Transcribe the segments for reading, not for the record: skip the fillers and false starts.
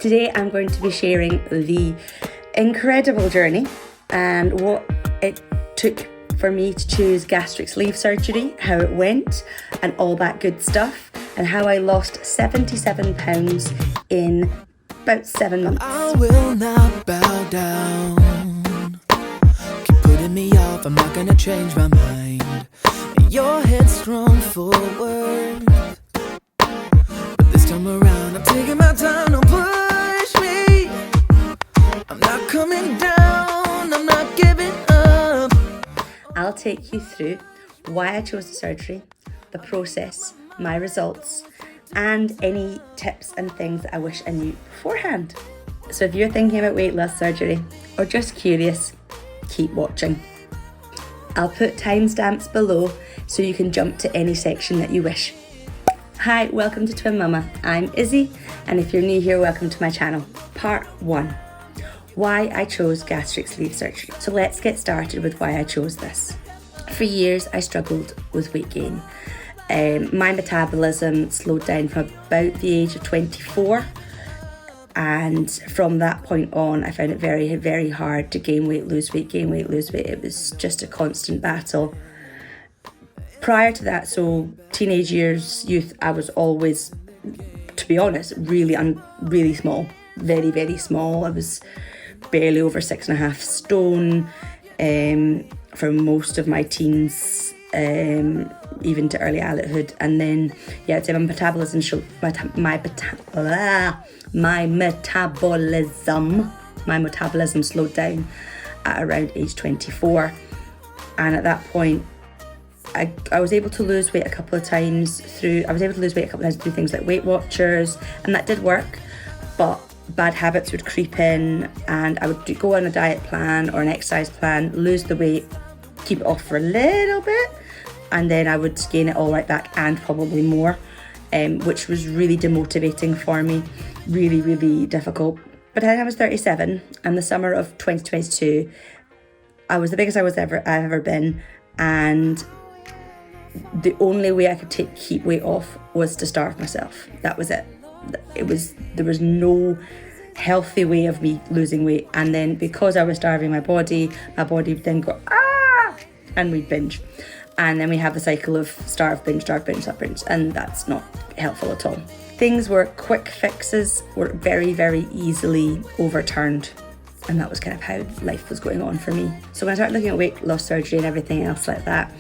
Today I'm going to be sharing the incredible journey and what it took for me to choose gastric sleeve surgery, how it went and all that good stuff, and how I lost 77 pounds in about 7 months. I will not bow down. Keep putting me off, I'm not gonna change my mind. Your headstrong forward, but this time around I'm taking my time. Don't push me, I'm not coming down, I'm not giving up. I'll take you through why I chose the surgery, the process, my results, and any tips and things that I wish I knew beforehand. So if you're thinking about weight loss surgery or just curious, keep watching. I'll put timestamps below so you can jump to any section that you wish. Hi, welcome to Twin Mama. I'm Izzy, and if you're new here, welcome to my channel. Part 1. Why I chose gastric sleeve surgery. So let's get started with why I chose this. For years, I struggled with weight gain. My metabolism slowed down from about the age of 24, and from that point on I found it very, very hard to gain weight, lose weight, gain weight, lose weight. It was just a constant battle. Prior to that, so teenage years, youth, I was always, to be honest, really small, very, very small. I was barely over 6.5 stone for most of my teens, even to early adulthood. And then I'd say my metabolism slowed down at around age 24, and at that point I was able to lose weight a couple of times through things like Weight Watchers, and that did work, but bad habits would creep in, and I would go on a diet plan or an exercise plan, lose the weight, keep it off for a little bit, and then I would gain it all right back and probably more, which was really demotivating for me, really, really difficult. But then I was 37, and the summer of 2022, I was the biggest I've ever been, and the only way I could keep weight off was to starve myself. That was it. There was no healthy way of me losing weight, and then because I was starving my body would then go and we'd binge, and then we have the cycle of starve, binge, and that's not helpful at all. Things were quick fixes, were very, very easily overturned, and that was kind of how life was going on for me. So when I started looking at weight loss surgery and everything else like that,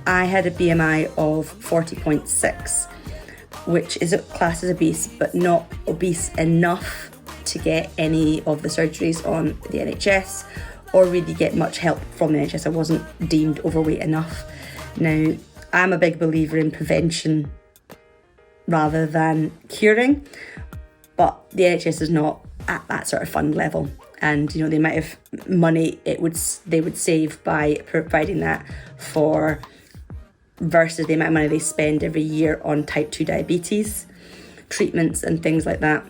I had a BMI of 40.6, which is classed as obese, but not obese enough to get any of the surgeries on the NHS or really get much help from the NHS. I wasn't deemed overweight enough. Now, I'm a big believer in prevention rather than curing, but the NHS is not at that sort of fund level. And the amount of money they would save by providing that for versus the amount of money they spend every year on type 2 diabetes treatments and things like that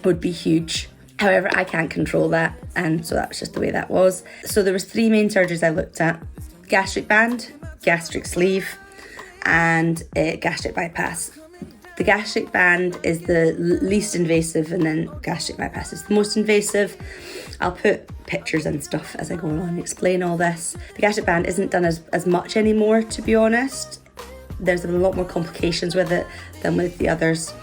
would be huge. However, I can't control that, and so that's just the way that was. So there was 3 main surgeries I looked at: gastric band, gastric sleeve, and gastric bypass. The gastric band is the least invasive, and then gastric bypass is the most invasive. I'll put pictures and stuff as I go along and explain all this. The gastric band isn't done as much anymore, to be honest. There's a lot more complications with it than with the others,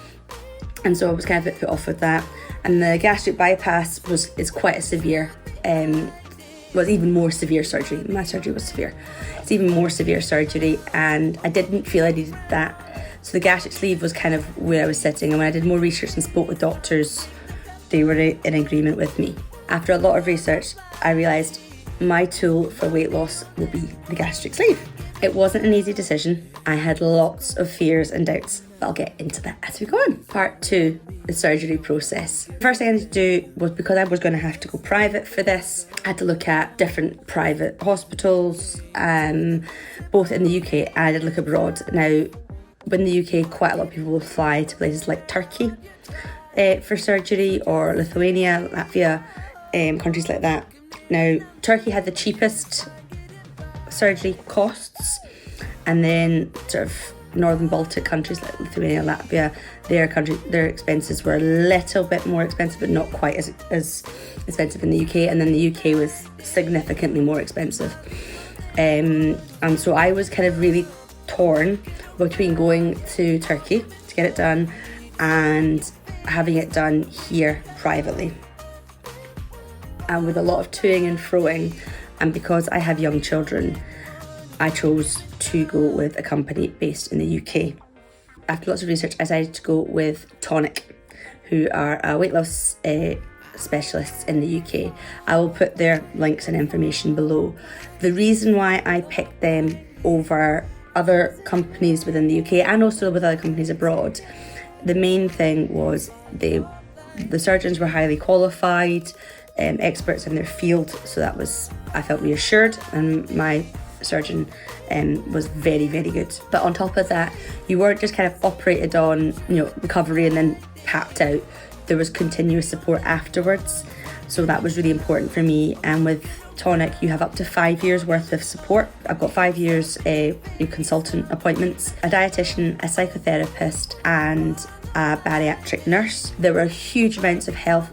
and so I was kind of a bit put off with that. And the gastric bypass is quite a severe, was even more severe surgery. My surgery was severe. It's even more severe surgery, and I didn't feel I needed that. So the gastric sleeve was kind of where I was sitting, and when I did more research and spoke with doctors, they were in agreement with me. After a lot of research, I realised my tool for weight loss would be the gastric sleeve. It wasn't an easy decision. I had lots of fears and doubts, but I'll get into that as we go on. Part 2, the surgery process. The first thing I had to do was, because I was going to have to go private for this, I had to look at different private hospitals, both in the UK, and I did look abroad. Now, in the UK, quite a lot of people will fly to places like Turkey for surgery, or Lithuania, Latvia, countries like that. Now, Turkey had the cheapest surgery costs, and then sort of northern Baltic countries like Lithuania, Latvia, their expenses were a little bit more expensive, but not quite as expensive in the UK. And then the UK was significantly more expensive. And so I was kind of really torn between going to Turkey to get it done and having it done here privately. And with a lot of toing and froing, and because I have young children, I chose to go with a company based in the UK. After lots of research, I decided to go with Tonic, who are a weight loss specialists in the UK. I will put their links and information below. The reason why I picked them over other companies within the UK and also with other companies abroad, the main thing was the surgeons were highly qualified, experts in their field, so that was, I felt reassured, and my surgeon was very, very good. But on top of that, you weren't just kind of operated on, recovery and then papped out. There was continuous support afterwards, so that was really important for me. And with Tonic, you have up to 5 years worth of support. I've got 5 years consultant appointments, a dietitian, a psychotherapist, and a bariatric nurse. There were huge amounts of help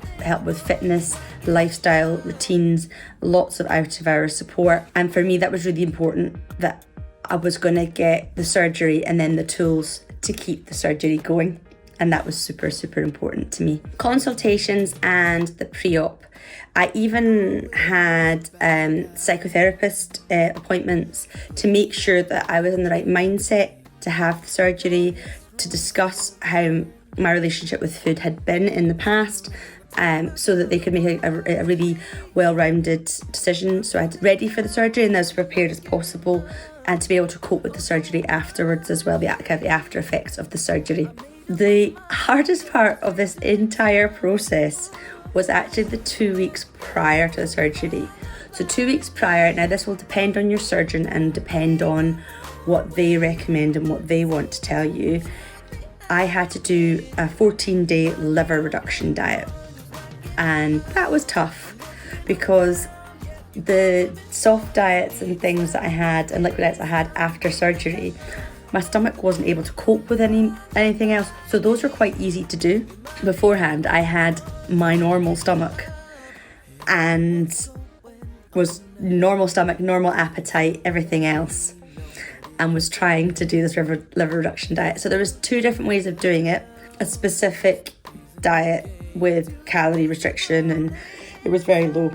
with fitness, lifestyle, routines, lots of out-of-hours support. And for me, that was really important, that I was going to get the surgery and then the tools to keep the surgery going. And that was super, super important to me. Consultations and the pre-op. I even had psychotherapist appointments to make sure that I was in the right mindset to have the surgery, to discuss how my relationship with food had been in the past, so that they could make a really well-rounded decision. So I was ready for the surgery and I was prepared as possible, and to be able to cope with the surgery afterwards as well, the after effects of the surgery. The hardest part of this entire process was actually the 2 weeks prior to the surgery. So 2 weeks prior, now this will depend on your surgeon and depend on what they recommend and what they want to tell you. I had to do a 14-day liver reduction diet. And that was tough because the soft diets and things that I had and liquid diets I had after surgery, my stomach wasn't able to cope with anything else. So those were quite easy to do. Beforehand, I had my normal stomach and was normal stomach, normal appetite, everything else, and was trying to do this liver reduction diet. So there was 2 different ways of doing it. A specific diet with calorie restriction, and it was very low,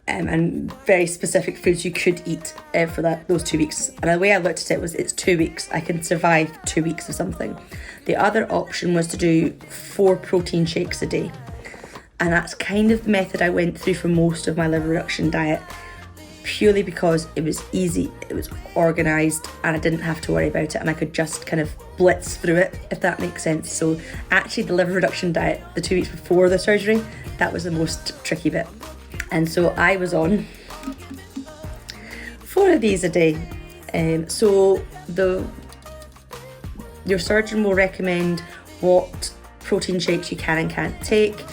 and very specific foods you could eat for those 2 weeks. And the way I looked at it was, it's 2 weeks. I can survive 2 weeks of something. The other option was to do 4 protein shakes a day. And that's kind of the method I went through for most of my liver reduction diet, purely because it was easy, it was organised, and I didn't have to worry about it, and I could just kind of blitz through it, if that makes sense. So actually the liver reduction diet, the 2 weeks before the surgery, that was the most tricky bit. And so I was on 4 of these a day. So your surgeon will recommend what protein shakes you can and can't take.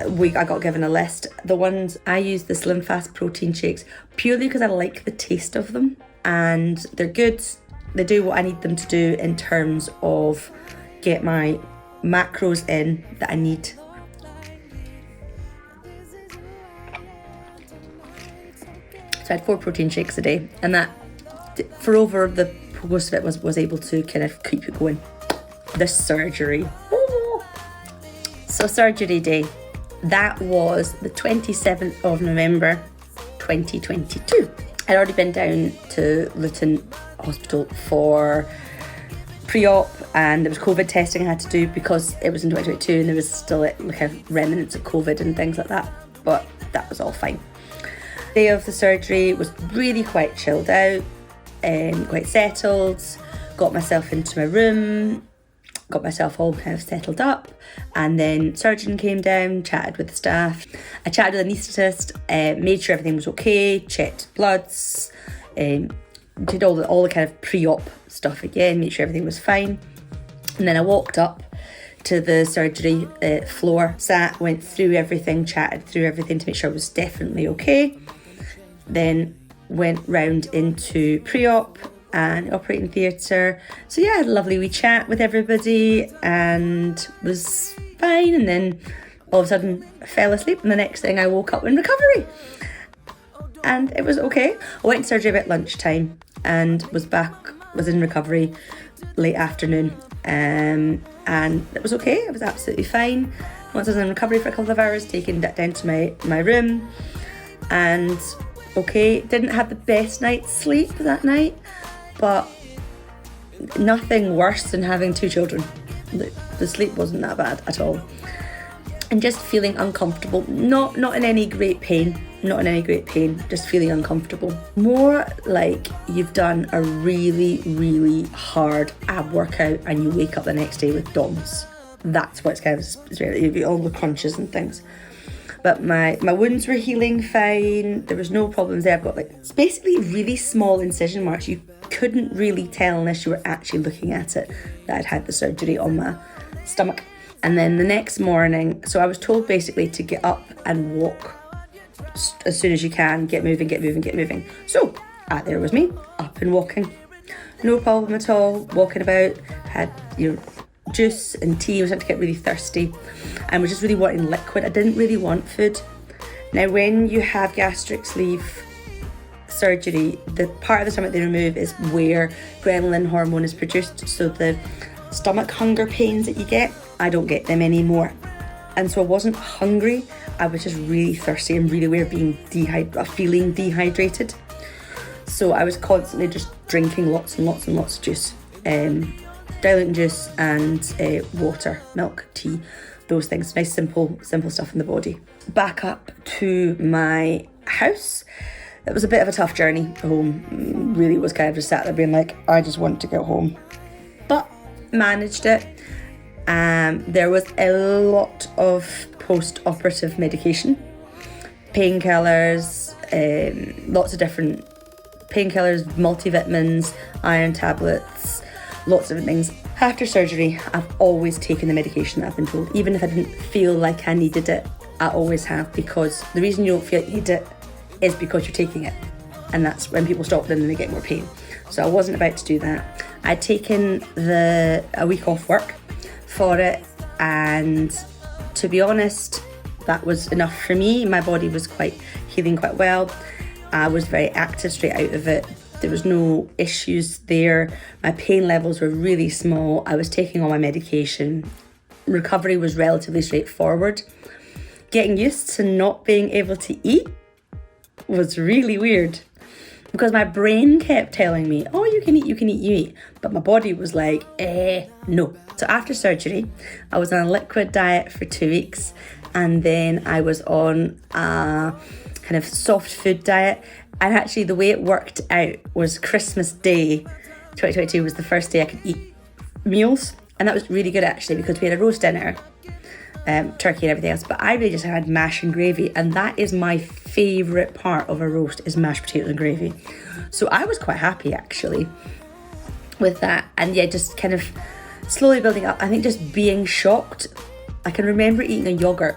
I got given a list. The ones I use, the Slim Fast protein shakes, purely because I like the taste of them and they're good. They do what I need them to do in terms of get my macros in that I need. So I had 4 protein shakes a day, and that for over the most of it was able to kind of keep it going. The surgery. So surgery day. That was the 27th of November 2022. I'd already been down to Luton Hospital for pre-op, and there was COVID testing I had to do because it was in 2022 and there was still remnants of COVID and things like that, but that was all fine. The day of the surgery was really quite chilled out and quite settled. Got myself into my room, got myself all kind of settled up, and then surgeon came down, chatted with the staff. I chatted with the anaesthetist, made sure everything was okay, checked bloods, did all the kind of pre-op stuff again, made sure everything was fine. And then I walked up to the surgery floor, sat, went through everything, chatted through everything to make sure it was definitely okay. Then went round into pre-op, and operating theatre. So yeah, I had a lovely wee chat with everybody and was fine, and then all of a sudden I fell asleep, and the next thing I woke up in recovery. And it was okay. I went to surgery about lunchtime and was in recovery late afternoon. And it was okay. It was absolutely fine. Once I was in recovery for a couple of hours, taken that down to my room, and okay, didn't have the best night's sleep that night, but nothing worse than having 2 children. The sleep wasn't that bad at all. And just feeling uncomfortable, not in any great pain, just feeling uncomfortable. More like you've done a really, really hard ab workout and you wake up the next day with DOMS. That's what it's kind of, it's really, all the crunches and things. But my wounds were healing fine. There was no problems there. I've got it's basically really small incision marks. You couldn't really tell unless you were actually looking at it that I'd had the surgery on my stomach. And then the next morning, so I was told basically to get up and walk as soon as you can, get moving. So there was me, up and walking. No problem at all, walking about, had juice and tea. I was starting to get really thirsty and was just really wanting liquid. I didn't really want food. Now when you have gastric sleeve surgery, the part of the stomach they remove is where ghrelin hormone is produced, so the stomach hunger pains that you get, I don't get them anymore. And so I wasn't hungry, I was just really thirsty and really aware of being feeling dehydrated. So I was constantly just drinking lots and lots of juice, diluting juice and water, milk, tea, those things. Nice simple stuff in the body. Back up to my house. It was a bit of a tough journey home. Really was kind of just sat there being like, I just want to go home. But managed it. There was a lot of post-operative medication, painkillers, lots of different painkillers, multivitamins, iron tablets, lots of different things. After surgery, I've always taken the medication that I've been told. Even if I didn't feel like I needed it, I always have, because the reason you don't feel like you need it is because you're taking it. And that's when people stop, then they get more pain. So I wasn't about to do that. I'd taken a week off work for it, and to be honest, that was enough for me. My body was healing quite well. I was very active straight out of it. There was no issues there. My pain levels were really small. I was taking all my medication. Recovery was relatively straightforward. Getting used to not being able to eat was really weird, because my brain kept telling me, oh, you can eat. But my body was like, no. So after surgery, I was on a liquid diet for 2 weeks, and then I was on a kind of soft food diet. And actually the way it worked out was Christmas Day 2022 was the first day I could eat meals. And that was really good actually, because we had a roast dinner, turkey and everything else, but I really just had mash and gravy, and that is my favourite part of a roast, is mashed potatoes and gravy. So I was quite happy actually with that. And yeah, just kind of slowly building up. I think just being shocked. I can remember eating a yoghurt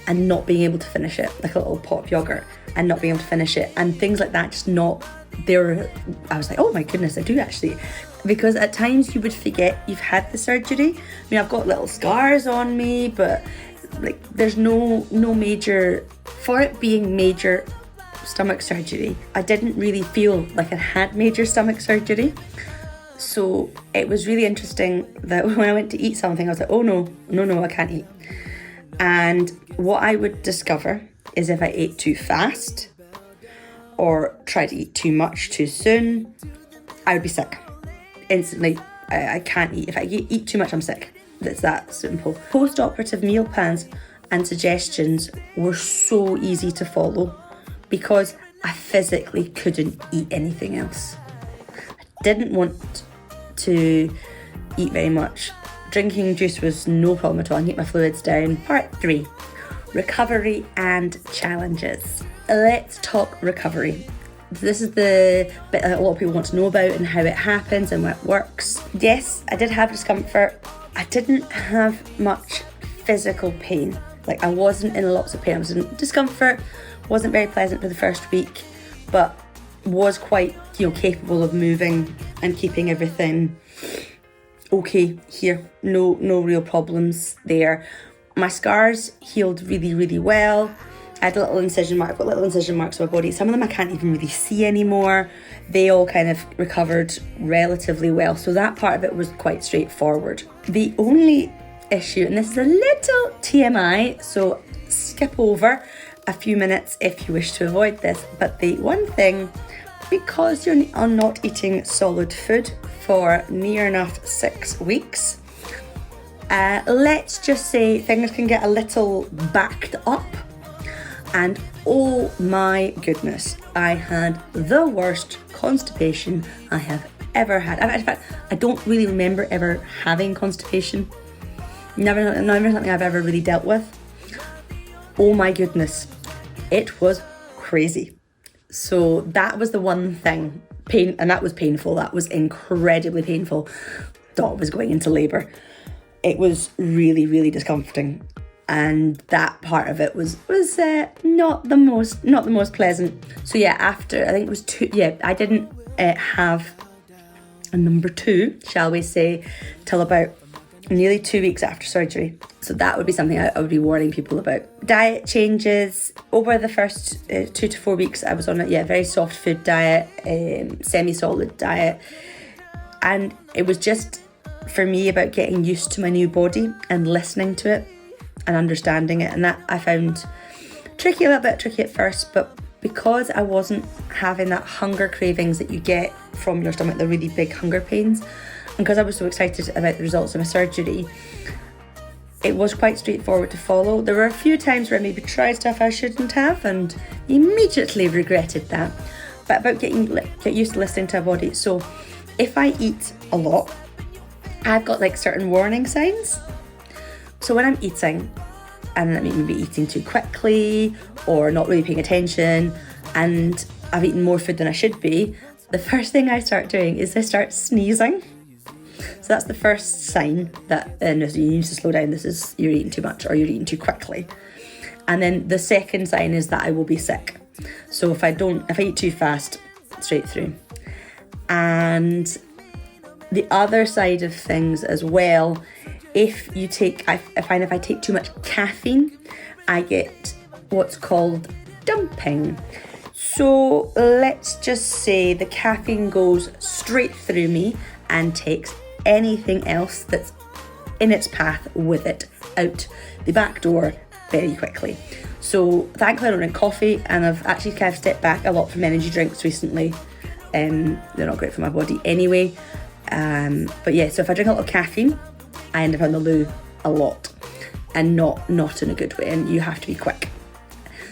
and not being able to finish it, like a little pot of yoghurt, and not being able to finish it, and things like that, just not there. I was like, oh my goodness, I do actually. Because at times you would forget you've had the surgery. I mean, I've got little scars on me, but there's no major, for it being major stomach surgery, I didn't really feel like I had major stomach surgery. So it was really interesting that when I went to eat something, I was like, oh no, I can't eat. And what I would discover is if I ate too fast or tried to eat too much too soon, I would be sick. Instantly, I can't eat. If I eat too much, I'm sick. It's that simple. Post-operative meal plans and suggestions were so easy to follow because I physically couldn't eat anything else. I didn't want to eat very much. Drinking juice was no problem at all. I can get my fluids down. Part 3, recovery and challenges. Let's talk recovery. This is the bit that a lot of people want to know about and how it happens and what works. Yes, I did have discomfort. I didn't have much physical pain. I wasn't in lots of pain. I was in discomfort, wasn't very pleasant for the first week, but was quite, capable of moving and keeping everything okay here. No real problems there. My scars healed really, really well. I had a little incision mark. I've got little incision marks on my body. Some of them I can't even really see anymore. They all kind of recovered relatively well. So that part of it was quite straightforward. The only issue, and this is a little TMI, so skip over a few minutes if you wish to avoid this, but the one thing, because you're not eating solid food for near enough 6 weeks, let's just say things can get a little backed up. And oh my goodness, I had the worst constipation I have ever had. In fact, I don't really remember ever having constipation. Never something I've ever really dealt with. Oh my goodness, it was crazy. So that was the one thing, and that was painful. That was incredibly painful. Thought I was going into labour. It was really, really discomforting. And that part of it was not the most pleasant. So yeah, after I think it was I didn't have a number 2, shall we say, till about nearly 2 weeks after surgery. So that would be something I would be warning people about. Diet changes over the first 2 to 4 weeks. I was on a very soft food diet, semi-solid diet, and it was just for me about getting used to my new body and listening to it and understanding it, and that I found a little bit tricky at first, but because I wasn't having that hunger cravings that you get from your stomach, the really big hunger pains, and because I was so excited about the results of my surgery, it was quite straightforward to follow. There were a few times where I maybe tried stuff I shouldn't have and immediately regretted that, but about get used to listening to my body. So if I eat a lot, I've got like certain warning signs. So when I'm eating, and I'm maybe eating too quickly or not really paying attention, and I've eaten more food than I should be, the first thing I start doing is I start sneezing. So that's the first sign that you need to slow down. You're eating too much or you're eating too quickly. And then the second sign is that I will be sick. So if I eat too fast, straight through. And the other side of things as well, I find if I take too much caffeine, I get what's called dumping. So let's just say the caffeine goes straight through me and takes anything else that's in its path with it out the back door very quickly. So thankfully I don't drink coffee, and I've actually kind of stepped back a lot from energy drinks recently. They're not great for my body anyway. But yeah, so if I drink a lot of caffeine, I end up on the loo a lot, and not in a good way, and you have to be quick.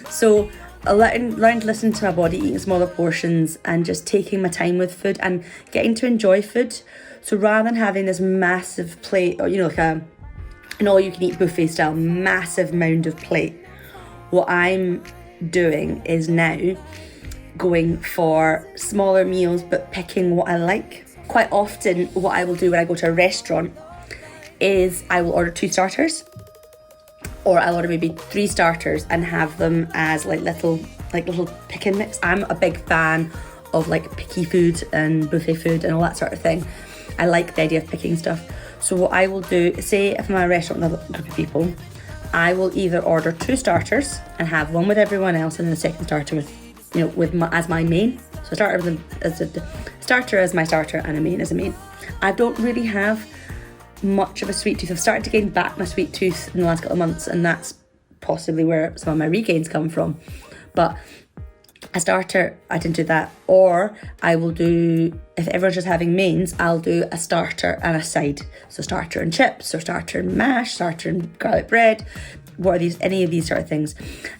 So learning to listen to my body, eating smaller portions and just taking my time with food and getting to enjoy food. So rather than having this massive plate, or like an all-you-can-eat buffet style massive mound of plate, what I'm doing is now going for smaller meals but picking what I like. Quite often what I will do when I go to a restaurant is I will order 2 starters, or I'll order maybe 3 starters and have them as little pick and mix. I'm a big fan of picky food and buffet food and all that sort of thing. I like the idea of picking stuff. So what I will do, say if I'm at a restaurant with a group of people, I will either order 2 starters and have one with everyone else, and then the second starter as my main. So starter as my starter and a main as a main. I don't really have much of a sweet tooth. I've started to gain back my sweet tooth in the last couple of months, and that's possibly where some of my regains come from. But a starter, I didn't do that. Or I will do, if everyone's just having mains, I'll do a starter and a side. So starter and chips, or starter and mash, starter and garlic bread. What are these? Any of these sort of things.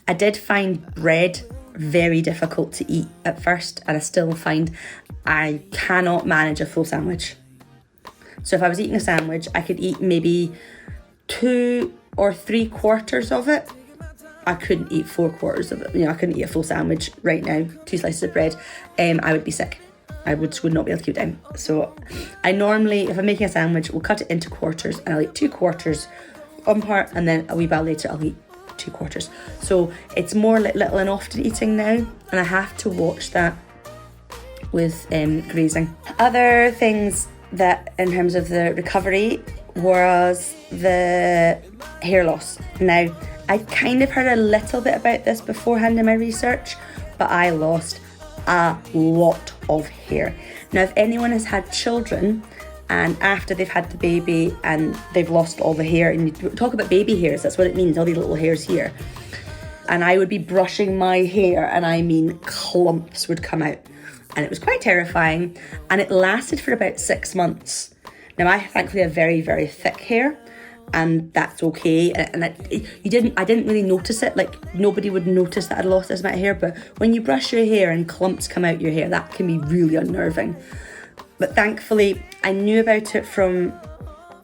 I did find bread very difficult to eat at first, and I still find I cannot manage a full sandwich. So if I was eating a sandwich, I could eat maybe 2 or 3 quarters of it. I couldn't eat 4 quarters of it. I couldn't eat a full sandwich right now, 2 slices of bread. I would be sick. I would not be able to keep it down. So I normally, if I'm making a sandwich, we'll cut it into quarters, and I'll eat 2 quarters one part, and then a wee while later I'll eat 2 quarters. So it's more like little and often eating now, and I have to watch that with grazing. Other things that in terms of the recovery was the hair loss. Now, I'd kind of heard a little bit about this beforehand in my research, but I lost a lot of hair. Now, if anyone has had children and after they've had the baby and they've lost all the hair, and you talk about baby hairs, that's what it means, all these little hairs here. And I would be brushing my hair and I mean clumps would come out. And it was quite terrifying, and it lasted for about 6 months. Now, I thankfully have very, very thick hair, and that's okay. And I didn't really notice it. Like, nobody would notice that I'd lost this amount of hair, but when you brush your hair and clumps come out your hair, that can be really unnerving. But thankfully, I knew about it from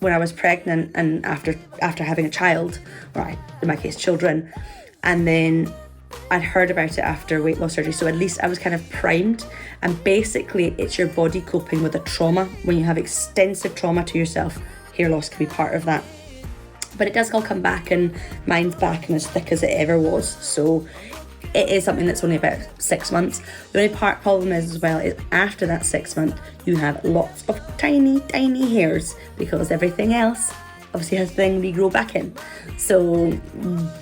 when I was pregnant and after having a child, or in my case, children, and then I'd heard about it after weight loss surgery, so at least I was kind of primed. And basically, it's your body coping with a trauma. When you have extensive trauma to yourself, hair loss can be part of that. But it does all come back, and mine's back and as thick as it ever was. So it is something that's only about 6 months. The only problem is as well is after that 6 months, you have lots of tiny, tiny hairs, because everything else obviously has thing regrow back in. So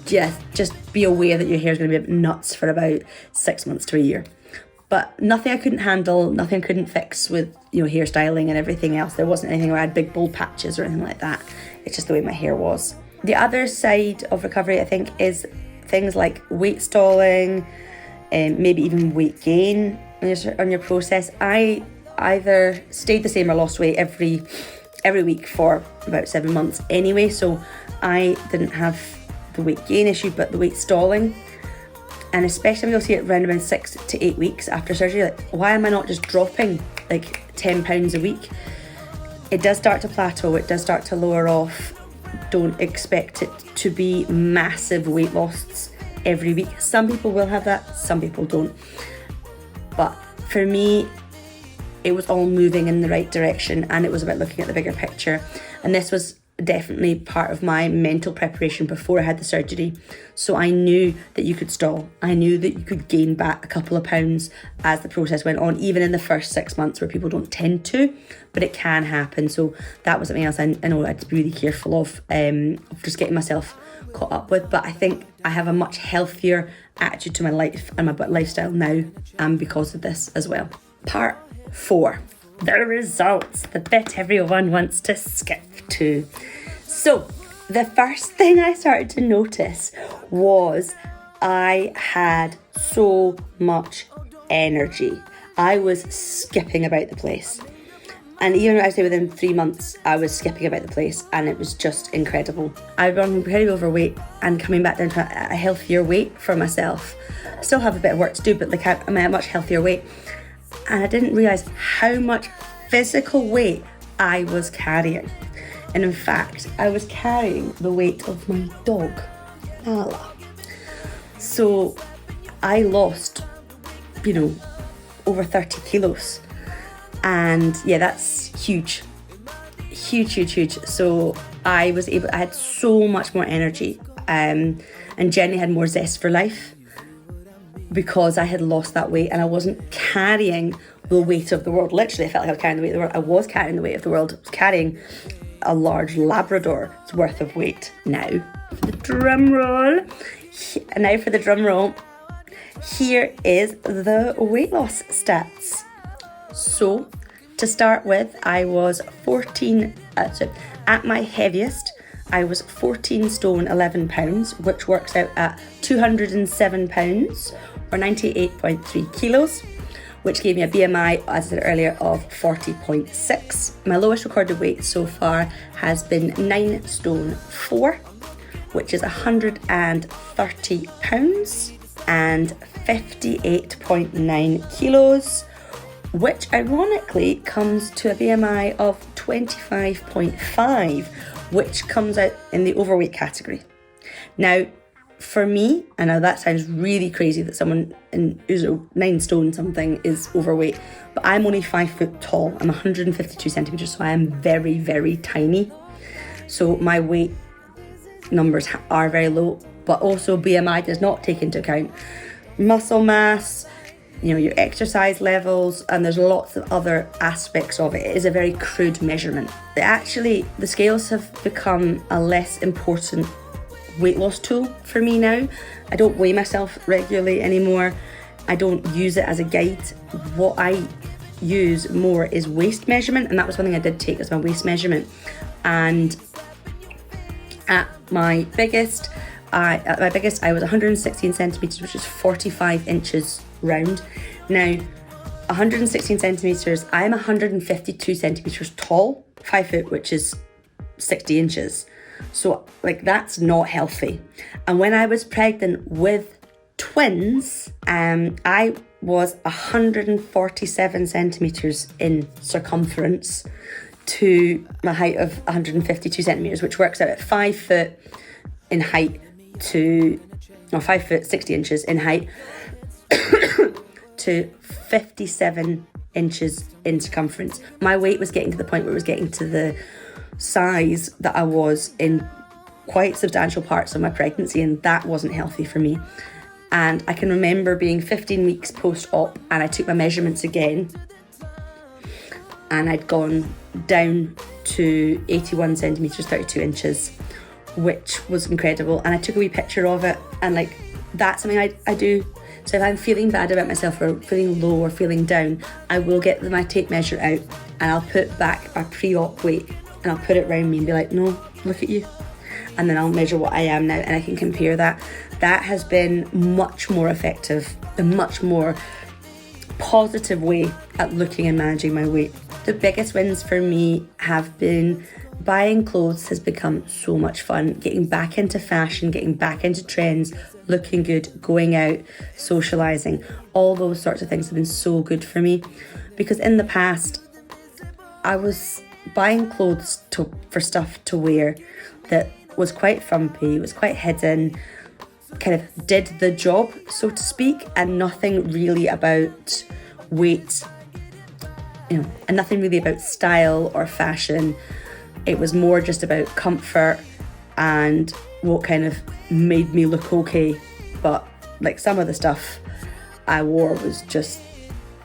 just be aware that your hair is going to be nuts for about 6 months to a year. But nothing I couldn't handle, nothing I couldn't fix with, hairstyling and everything else. There wasn't anything where I had big bald patches or anything like that. It's just the way my hair was. The other side of recovery, I think, is things like weight stalling, and maybe even weight gain on your process. I either stayed the same or lost weight every week for about 7 months anyway, so I didn't have the weight gain issue, but the weight stalling. And especially when you'll see it around 6 to 8 weeks after surgery, like, why am I not just dropping like 10 pounds a week? It does start to plateau, it does start to lower off. Don't expect it to be massive weight loss every week. Some people will have that, some people don't. But for me, it was all moving in the right direction, and it was about looking at the bigger picture. And this was definitely part of my mental preparation before I had the surgery. So I knew that you could stall. I knew that you could gain back a couple of pounds as the process went on, even in the first 6 months where people don't tend to, but it can happen. So that was something else I know I had to be really careful of just getting myself caught up with. But I think I have a much healthier attitude to my life and my lifestyle now, and because of this as well. Part 4. The results, the bit everyone wants to skip to. So the first thing I started to notice was I had so much energy. I was skipping about the place. And even I say within 3 months, I was skipping about the place, and it was just incredible. I'd gone very overweight and coming back down to a healthier weight for myself. I still have a bit of work to do, but I'm at a much healthier weight. And I didn't realise how much physical weight I was carrying. And in fact, I was carrying the weight of my dog, Nala. So I lost, over 30 kilos. And yeah, that's huge. Huge. So I had so much more energy. And Jenny had more zest for life, because I had lost that weight and I wasn't carrying the weight of the world. Literally, I felt like I was carrying the weight of the world. I was carrying the weight of the world. I was carrying a large Labrador's worth of weight. Now, for the drum roll. Here is the weight loss stats. So, to start with, I was at my heaviest, I was 14 stone 11 pounds, which works out at 207 pounds or 98.3 kilos, which gave me a BMI, as I said earlier, of 40.6. My lowest recorded weight so far has been 9 stone 4, which is 130 pounds and 58.9 kilos, which ironically comes to a BMI of 25.5, which comes out in the overweight category. Now, for me, I know that sounds really crazy that someone who's 9 stone something is overweight, but I'm only 5 foot tall. I'm 152 centimetres, so I am very, very tiny. So my weight numbers are very low, but also BMI does not take into account muscle mass, your exercise levels, and there's lots of other aspects of it. It is a very crude measurement. Actually, the scales have become a less important weight loss tool for me now. I don't weigh myself regularly anymore. I don't use it as a guide. What I use more is waist measurement, and that was one thing I did take as my waist measurement. And at my biggest, I was 116 centimetres, which is 45 inches round. Now, 116 centimetres, I'm 152 centimetres tall, 5 foot, which is 60 inches. So, that's not healthy. And when I was pregnant with twins, I was 147 centimetres in circumference to my height of 152 centimetres, which works out at 5 foot in height to, 5 foot 60 inches in height to 57 inches in circumference. My weight was getting to the point where it was getting to the size that I was in quite substantial parts of my pregnancy, and that wasn't healthy for me. And I can remember being 15 weeks post-op, and I took my measurements again, and I'd gone down to 81 centimetres, 32 inches, which was incredible. And I took a wee picture of it, and that's something I do. So if I'm feeling bad about myself or feeling low or feeling down, I will get my tape measure out, and I'll put back my pre-op weight, and I'll put it around me and be like, no, look at you. And then I'll measure what I am now, and I can compare that. That has been much more effective, a much more positive way at looking and managing my weight. The biggest wins for me have been buying clothes has become so much fun. Getting back into fashion, getting back into trends, looking good, going out, socialising, all those sorts of things have been so good for me. Because in the past, I was buying clothes for stuff to wear that was quite frumpy, was quite hidden, kind of did the job, so to speak, and nothing really about weight, and nothing really about style or fashion. It was more just about comfort and what kind of made me look okay. But some of the stuff I wore was just,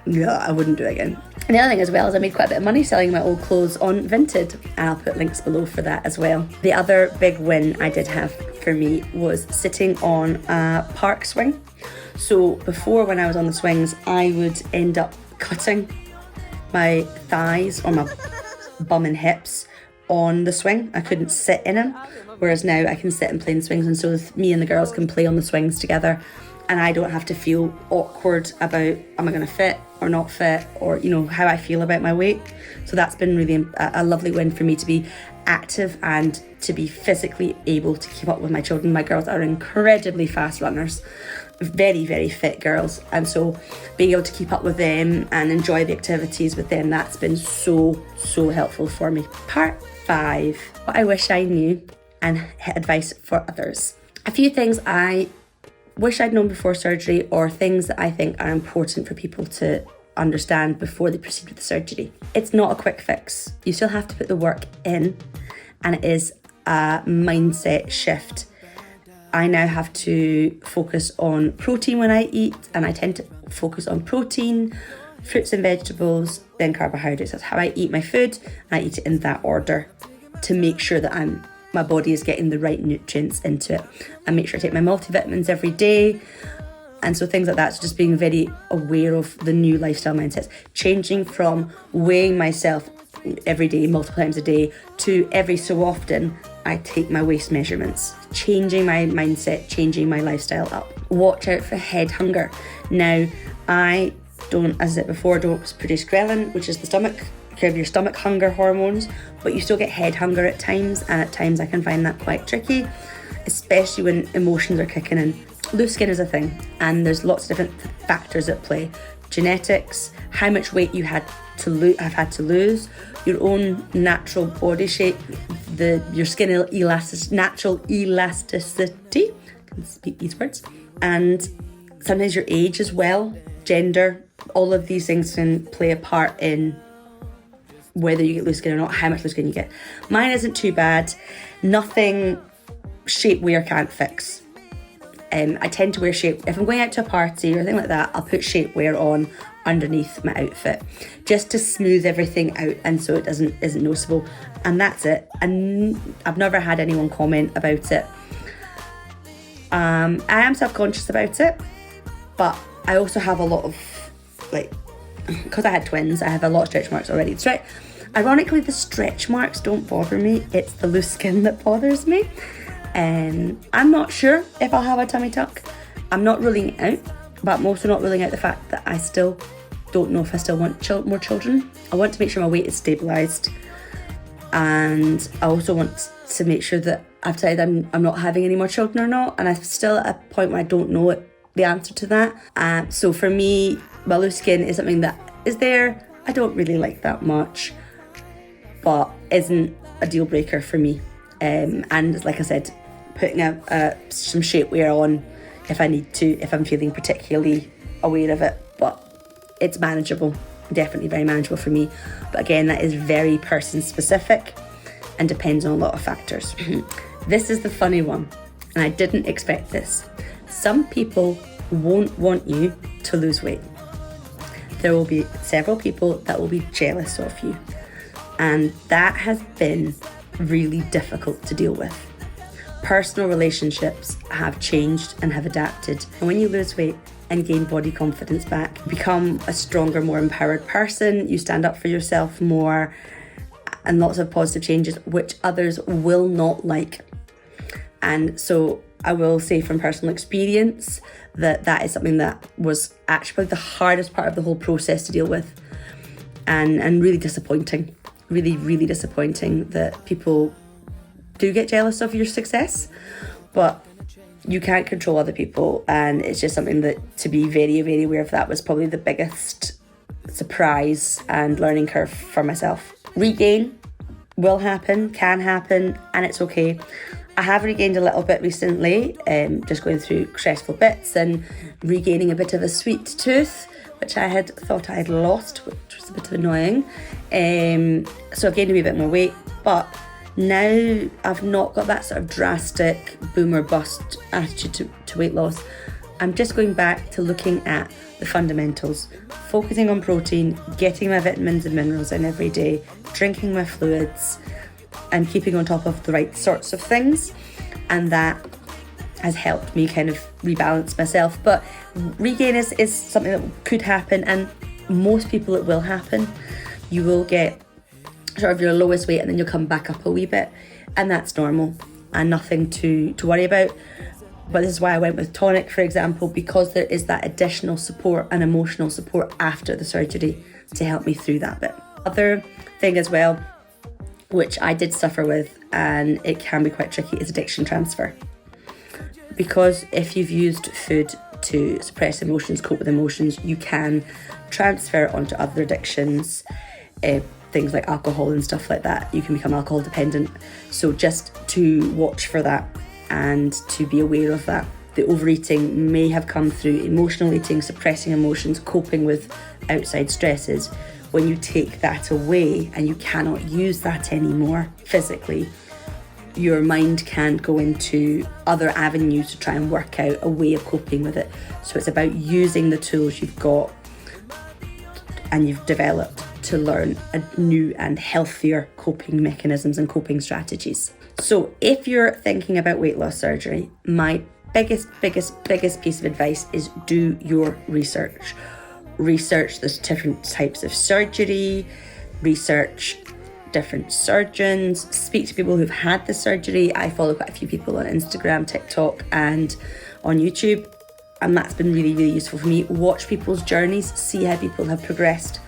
I wouldn't do it again. And the other thing as well is I made quite a bit of money selling my old clothes on Vinted, and I'll put links below for that as well. The other big win I did have for me was sitting on a park swing. So before, when I was on the swings, I would end up cutting my thighs or my bum and hips on the swing. I couldn't sit in them, whereas now I can sit and play in swings, and so me and the girls can play on the swings together, and I don't have to feel awkward about, am I going to fit or not fit, or how I feel about my weight. So that's been really a lovely win for me, to be active and to be physically able to keep up with my children. My girls are incredibly fast runners, very, very fit girls, and so being able to keep up with them and enjoy the activities with them, that's been so helpful for me. Part 5, what I wish I knew and advice for others. A few things I wish I'd known before surgery, or things that I think are important for people to understand before they proceed with the surgery. It's not a quick fix. You still have to put the work in, and it is a mindset shift. I now have to focus on protein when I eat, and I tend to focus on protein, fruits and vegetables, then carbohydrates. That's how I eat my food, and I eat it in that order to make sure that my body is getting the right nutrients into it. I make sure I take my multivitamins every day. And so things like that, so just being very aware of the new lifestyle mindsets, changing from weighing myself every day, multiple times a day, to every so often I take my waist measurements, changing my mindset, changing my lifestyle up. Watch out for head hunger. Now, I don't, as I said before, don't produce ghrelin, which is the stomach, kind of your stomach hunger hormones, but you still get head hunger at times, and at times I can find that quite tricky, especially when emotions are kicking in. Loose skin is a thing, and there's lots of different factors at play. Genetics, how much weight you have had to lose, your own natural body shape, your skin natural elasticity, I can speak these words, and sometimes your age as well, gender, all of these things can play a part in whether you get loose skin or not, how much loose skin you get. Mine isn't too bad. Nothing shapewear can't fix. I tend to wear shape. If I'm going out to a party or anything like that, I'll put shapewear on underneath my outfit just to smooth everything out and so it isn't noticeable. And that's it. And I've never had anyone comment about it. I am self-conscious about it, but I also have a lot of, like, because I had twins, I have a lot of stretch marks already. Ironically, the stretch marks don't bother me. It's the loose skin that bothers me. I'm not sure if I'll have a tummy tuck. I'm not ruling it out, but I'm also not ruling out the fact that I still don't know if I still want more children. I want to make sure my weight is stabilised, and I also want to make sure that I've decided I'm not having any more children or not, and I'm still at a point where I don't know the answer to that. So for me, my loose skin is something that is there. I don't really like that much, but isn't a deal breaker for me. And like I said, putting some shapewear on if I need to, if I'm feeling particularly aware of it, but it's manageable, definitely very manageable for me. But again, that is very person specific and depends on a lot of factors. This is the funny one, and I didn't expect this. Some people won't want you to lose weight. There will be several people that will be jealous of you, and that has been really difficult to deal with. Personal relationships have changed and have adapted, and when you lose weight and gain body confidence back, you become a stronger, more empowered person. You stand up for yourself more, and lots of positive changes which others will not like. And so I will say from personal experience that is something that was actually the hardest part of the whole process to deal with, and really disappointing. Really disappointing that people do get jealous of your success, but you can't control other people, and it's just something that, to be very aware of, that was probably the biggest surprise and learning curve for myself. Regain will happen, can happen, and it's okay. I have regained a little bit recently, just going through stressful bits and regaining a bit of a sweet tooth, which I had thought I had lost, which was a bit annoying. So I've gained a wee bit more weight, but now I've not got that sort of drastic boom or bust attitude to weight loss. I'm just going back to looking at the fundamentals, focusing on protein, getting my vitamins and minerals in every day, drinking my fluids, and keeping on top of the right sorts of things. And that has helped me kind of rebalance myself. But regain is something that could happen, and most people it will happen. You will get sort of your lowest weight and then you'll come back up a wee bit, and that's normal and nothing to worry about. But this is why I went with tonic, for example, because there is that additional support and emotional support after the surgery to help me through that bit. Other thing as well, which I did suffer with, and it can be quite tricky, is addiction transfer. Because if you've used food to suppress emotions, cope with emotions, you can transfer onto other addictions, things like alcohol and stuff like that. You can become alcohol dependent. So just to watch for that and to be aware of that. The overeating may have come through emotional eating, suppressing emotions, coping with outside stresses. When you take that away and you cannot use that anymore physically, your mind can go into other avenues to try and work out a way of coping with it. So it's about using the tools you've got and you've developed to learn a new and healthier coping mechanisms and coping strategies. So if you're thinking about weight loss surgery, my biggest piece of advice is do your research. Research the different types of surgery, research different surgeons, speak to people who've had the surgery. I follow quite a few people on Instagram, TikTok and on YouTube, and that's been really useful for me. Watch people's journeys, see how people have progressed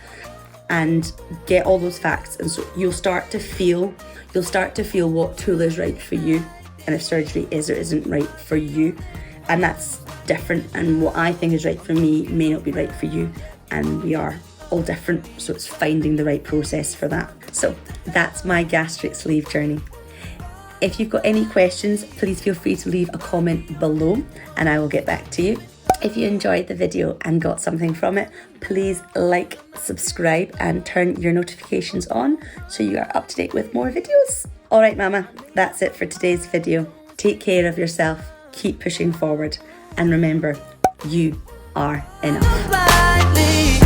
and get all those facts, and so you'll start to feel what tool is right for you and if surgery is or isn't right for you. And that's different, and what I think is right for me may not be right for you, and we are all different, so it's finding the right process for that. So that's my gastric sleeve journey. If you've got any questions, please feel free to leave a comment below and I will get back to you. If you enjoyed the video and got something from it, please like, subscribe and turn your notifications on so you are up to date with more videos. Alright mama, that's it for today's video. Take care of yourself, keep pushing forward, And remember, you are enough. Lightly.